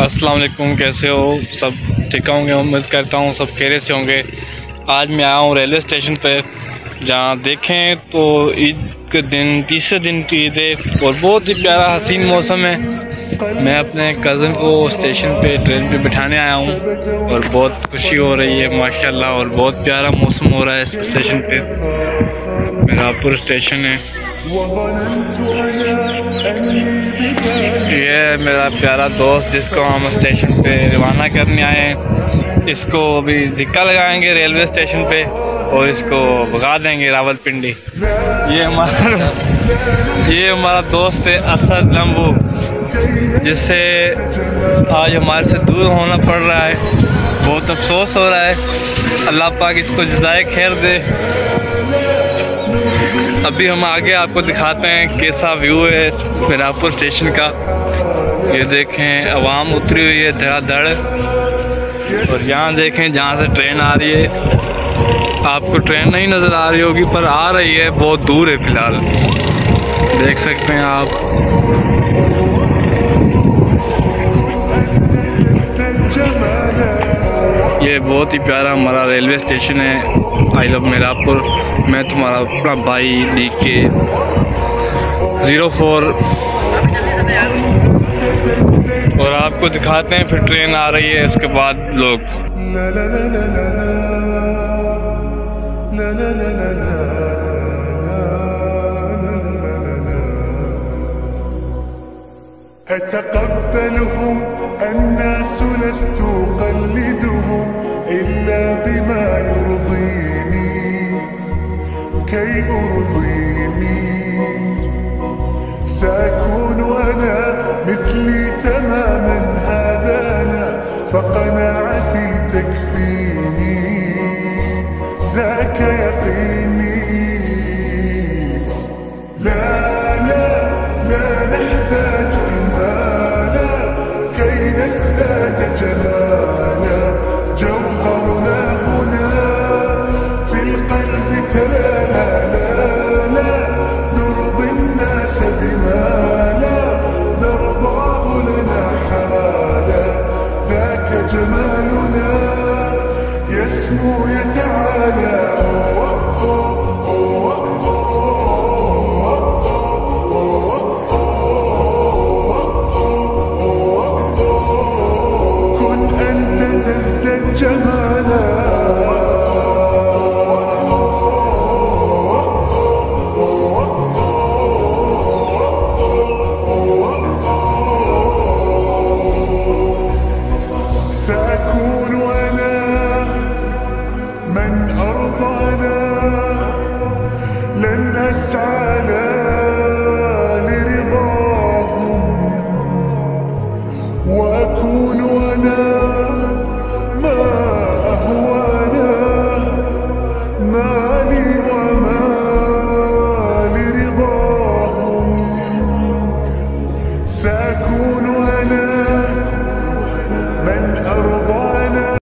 अस्सलाम वालेकुम, कैसे हो? सब ठीक होंगे, उम्मीद करता हूँ सब खैरियत से होंगे। आज मैं आया हूँ रेलवे स्टेशन पे, जहाँ देखें तो ईद के दिन तीसरे दिन की ईद है और बहुत ही प्यारा हसीन मौसम है। मैं अपने कज़न को स्टेशन पे ट्रेन पे बिठाने आया हूँ और बहुत खुशी हो रही है माशाल्लाह, और बहुत प्यारा मौसम हो रहा है इस स्टेशन पे। मीरापुर स्टेशन है, ये है मेरा प्यारा दोस्त जिसको हम स्टेशन पे रवाना करने आए हैं। इसको अभी धिक्का लगाएंगे रेलवे स्टेशन पे और इसको भगा देंगे रावलपिंडी। ये हमारा दोस्त है असद लम्बू, जिससे आज हमारे से दूर होना पड़ रहा है। बहुत अफसोस हो रहा है, अल्लाह पाक इसको जज़ाए खैर दे। अभी हम आगे आपको दिखाते हैं कैसा व्यू है मीरापुर स्टेशन का। ये देखें आवाम उतरी हुई है धड़ाधड़, और यहाँ देखें जहाँ से ट्रेन आ रही है, आपको ट्रेन नहीं नज़र आ रही होगी पर आ रही है, बहुत दूर है फ़िलहाल, देख सकते हैं आप। ये बहुत ही प्यारा हमारा रेलवे स्टेशन है, आई लव मीरापुर। मैं तुम्हारा अपना भाई DK 04, और आपको दिखाते हैं फिर ट्रेन आ रही है इसके बाद लोग। أتقبلهم الناس لست أقلدهم إلا بما يرضيني كي أرضيني سأكون أنا مثلي تماما هذا أنا فقناعتي تكفيني ذاك يقيني لا لا لا نحتاج المال كي نزداد جمالا جوهرنا هنا في القلب تلالا لا لا نرضي الناس بما لا نرضاه لنا حالا ذاك جمالنا يسمو يتعالى كن أنت تزداد جمالا سأكون أنا من أرضانا لن أسعى